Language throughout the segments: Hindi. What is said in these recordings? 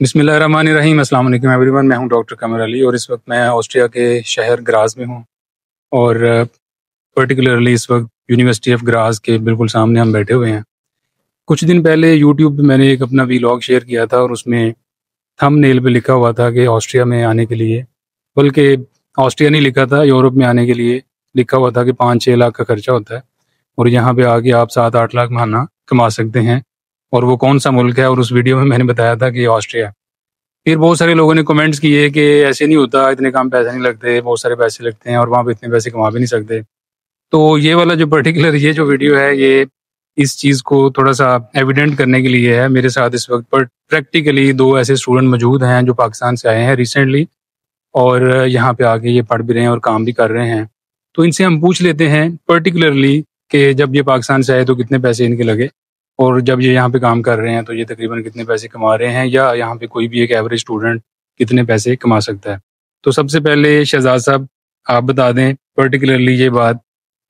बिस्मिल्लाहिर्रहमानिर्रहीम। अस्सलाम वालेकुम एवरीवन। मैं हूं डॉक्टर कमर अली और इस वक्त मैं ऑस्ट्रिया के शहर ग्राज में हूं और पर्टिकुलरली इस वक्त यूनिवर्सिटी ऑफ ग्राज के बिल्कुल सामने हम बैठे हुए हैं। कुछ दिन पहले यूट्यूब पे मैंने एक अपना वीलॉग शेयर किया था और उसमें थंबनेल पे लिखा हुआ था कि ऑस्ट्रिया में आने के लिए, बल्कि ऑस्ट्रिया नहीं लिखा था, यूरोप में आने के लिए लिखा हुआ था कि 5-6 लाख का खर्चा होता है और यहाँ पे आके आप 7-8 लाख महीना कमा सकते हैं। और वो कौन सा मुल्क है, और उस वीडियो में मैंने बताया था कि ऑस्ट्रिया। फिर बहुत सारे लोगों ने कमेंट्स किए कि ऐसे नहीं होता, इतने कम पैसे नहीं लगते, बहुत सारे पैसे लगते हैं और वहाँ पे इतने पैसे कमा भी नहीं सकते। तो ये वाला जो पर्टिकुलर ये जो वीडियो है, ये इस चीज़ को थोड़ा सा एविडेंट करने के लिए है। मेरे साथ इस वक्त पर प्रैक्टिकली 2 ऐसे स्टूडेंट मौजूद हैं जो पाकिस्तान से आए हैं रिसेंटली और यहाँ पे आके ये पढ़ भी रहे हैं और काम भी कर रहे हैं। तो इनसे हम पूछ लेते हैं पर्टिकुलरली कि जब ये पाकिस्तान से आए तो कितने पैसे इनके लगे और जब ये यहाँ पे काम कर रहे हैं तो ये तकरीबन कितने पैसे कमा रहे हैं, या यहाँ पे कोई भी एक एवरेज स्टूडेंट कितने पैसे कमा सकता है। तो सबसे पहले शहजाद साहब आप बता दें पर्टिकुलरली ये बात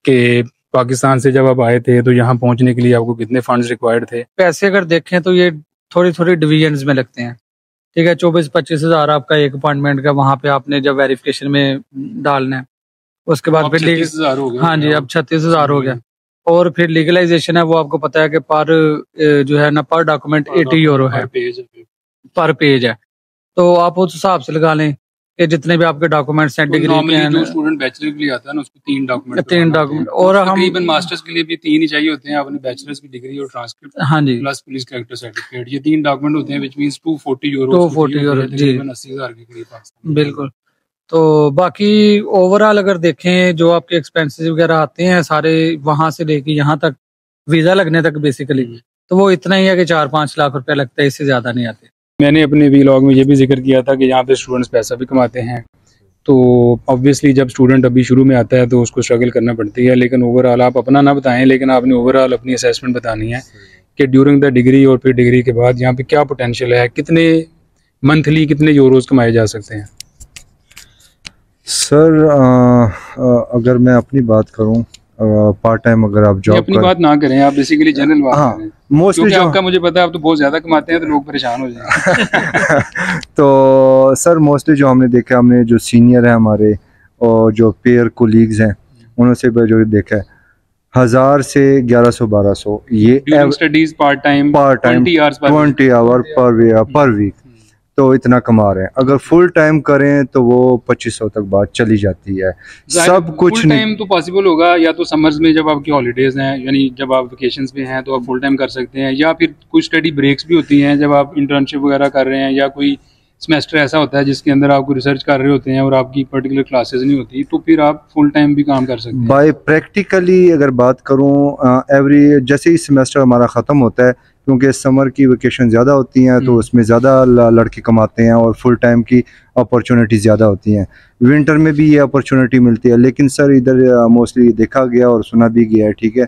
कि पाकिस्तान से जब आप आए थे तो यहाँ पहुँचने के लिए आपको कितने फंड्स रिक्वायर्ड थे? पैसे अगर देखें तो ये थोड़ी थोड़ी डिविजन्स में लगते हैं, ठीक है। 24-25 हज़ार आपका एक अपॉइंटमेंट का, वहाँ पे आपने जब वेरिफिकेशन में डालना है, उसके बाद फिर 36,000 हो गया। हाँ जी, अब 36,000 हो गया। और फिर लीगलाइजेशन है, वो आपको पता है कि पर जो है ना पर डॉक्यूमेंट 80 यूरो है, पर पेज है। तो आप उस हिसाब से लगा लें कि जितने भी आपके डॉक्यूमेंट्स हैं, डिग्री के हैं। जो स्टूडेंट बैचलर के लिए आता है ना, उसको 3 डॉक्यूमेंट और हम तकरीबन मास्टर्स के लिए भी 3 ही चाहिए होते हैं, अपने बैचलर्स की डिग्री और ट्रांसक्रिप्ट, हाँ जी, प्लस पुलिस कैरेक्टर सर्टिफिकेट। ये 3 डॉक्यूमेंट होते हैं, व्हिच मींस 240 यूरो जी, 80,000 के करीब। बिल्कुल। तो बाकी ओवरऑल अगर देखें जो आपके एक्सपेंसेस वगैरह आते हैं सारे वहां से लेके यहाँ तक वीजा लगने तक बेसिकली, तो वो इतना ही है कि 4-5 लाख रुपए लगता है, इससे ज्यादा नहीं आते। मैंने अपने वीलॉग में ये भी जिक्र किया था कि यहाँ पे स्टूडेंट्स पैसा भी कमाते हैं। तो ऑब्वियसली जब स्टूडेंट अभी शुरू में आता है तो उसको स्ट्रगल करना पड़ती है, लेकिन ओवरऑल आप अपना ना बताएं, लेकिन आपने ओवरऑल अपनी असेसमेंट बतानी है कि ड्यूरिंग द डिग्री और फिर डिग्री के बाद यहाँ पे क्या पोटेंशियल है, कितने मंथली कितने यूरोज कमाए जा सकते हैं। सर अगर मैं अपनी बात करूं, पार्ट टाइम अगर आप जॉब अपनी बात ना करें, आप बेसिकली जनरल बात करें। मोस्टली आपका मुझे पता है आप तो बहुत ज्यादा कमाते हैं तो लोग परेशान हो जाएंगे। तो सर मोस्टली जो हमने देखा, हमने जो सीनियर है हमारे और जो पेयर कोलीग्स हैं उनसे जो देखा है 1000 से 1100-1200 ये studies part time 20 hour per week, तो इतना कमा रहे हैं। अगर फुल टाइम करें तो वो 2500 तक बात चली जाती है। सब कुछ फुल टाइम तो पॉसिबल होगा या तो समर्स में जब आपकी हॉलीडेज हैं, यानी जब आप वेकेशंस में हैं तो आप फुल टाइम कर सकते हैं, या फिर कुछ स्टडी ब्रेक्स भी होती हैं जब आप इंटर्नशिप वगैरह कर रहे हैं, या कोई सेमेस्टर ऐसा होता है जिसके अंदर आप रिसर्च कर रहे होते हैं और आपकी पर्टिकुलर क्लासेस नहीं होती, तो फिर आप फुल टाइम भी काम कर सकते हैं। बाय प्रैक्टिकली अगर बात करूं, एवरी जैसे ही सेमेस्टर हमारा ख़त्म होता है, क्योंकि समर की वेकेशन ज़्यादा होती हैं तो उसमें ज़्यादा लड़के कमाते हैं और फुल टाइम की अपॉर्चुनिटी ज़्यादा होती हैं। विंटर में भी ये अपॉर्चुनिटी मिलती है, लेकिन सर इधर मोस्टली देखा गया और सुना भी गया है, ठीक है,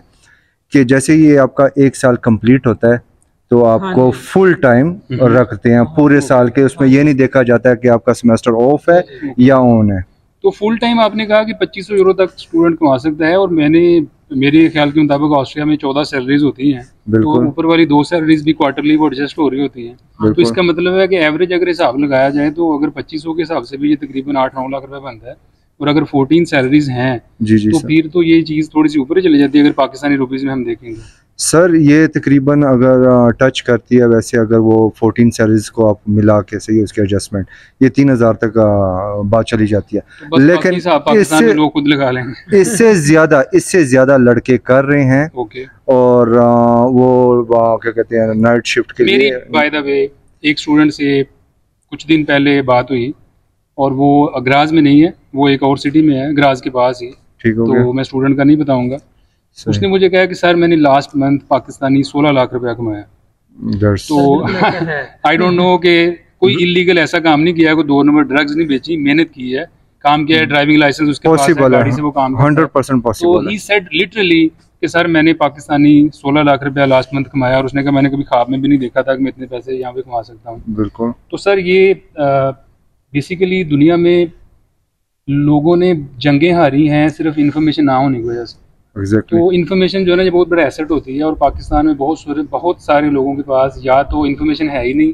कि जैसे ये आपका 1 साल कंप्लीट होता है तो आपको फुल टाइम रखते हैं पूरे साल के। उसमें ये नहीं देखा जाता है कि आपका सेमेस्टर ऑफ है या ऑन है। तो फुल टाइम आपने कहा कि 2500 यूरो तक स्टूडेंट कमा सकता है, और मेरे ख्याल के मुताबिक ऑस्ट्रिया में 14 सैलरीज होती हैं, तो ऊपर वाली 2 सैलरीज भी क्वार्टरली वो एडजस्ट हो रही होती हैं। तो इसका मतलब है कि एवरेज अगर हिसाब लगाया जाए तो अगर 2500 के हिसाब से भी ये तकरीबन 8-9 लाख रुपए बनता है, और अगर 14 सैलरीज हैं तो फिर तो ये चीज़ थोड़ी सी ऊपर चली जाती है अगर पाकिस्तानी रुपीज़ में हम देखेंगे। सर ये तकरीबन अगर टच करती है, वैसे अगर वो 14 सैलरीज को आप मिला के सही उसके एडजस्टमेंट ये 3000 तक बात चली जाती है। तो लेकिन इससे लोग खुद लगा लेंगे, इससे ज्यादा लड़के कर रहे हैं। और वो क्या कहते हैं नाइट शिफ्ट के लिए। बाय द वे एक स्टूडेंट से कुछ दिन पहले बात हुई और वो ग्राज में नहीं है, वो एक और सिटी में है, ग्राज के पास ही, ठीक हो तो मैं स्टूडेंट का नहीं बताऊंगा। उसने मुझे कहा कि सर मैंने लास्ट मंथ पाकिस्तानी 16 लाख रुपया कमाया। तो आई डोंट नो कि कोई इलीगल ऐसा काम नहीं किया, कोई 2 नंबर ड्रग्स नहीं बेची, मेहनत की है, काम किया है, ड्राइविंग लाइसेंस उसके पास है, गाड़ी से वो काम 100% पॉसिबल। तो ही सेड लिटरली कि सर मैंने पाकिस्तानी 16 लाख रुपया लास्ट मंथ कमाया, और उसने कहा मैंने कभी ख्वाब में भी नहीं देखा था कि मैं इतने पैसे यहाँ पे कमा सकता हूँ। बिल्कुल। तो सर ये बेसिकली दुनिया में लोगों ने जंगें हारी हैं सिर्फ इन्फॉर्मेशन ना होने की वजह से। तो इन्फॉर्मेशन जो है ना ये बहुत बड़ा एसेट होती है, और पाकिस्तान में बहुत सारे लोगों के पास या तो इन्फॉर्मेशन है ही नहीं,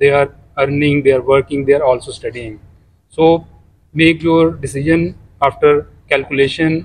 they are earning, they are working, they are also studying. So make your decision after calculation,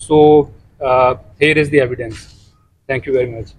So here is the evidence. Thank you very much.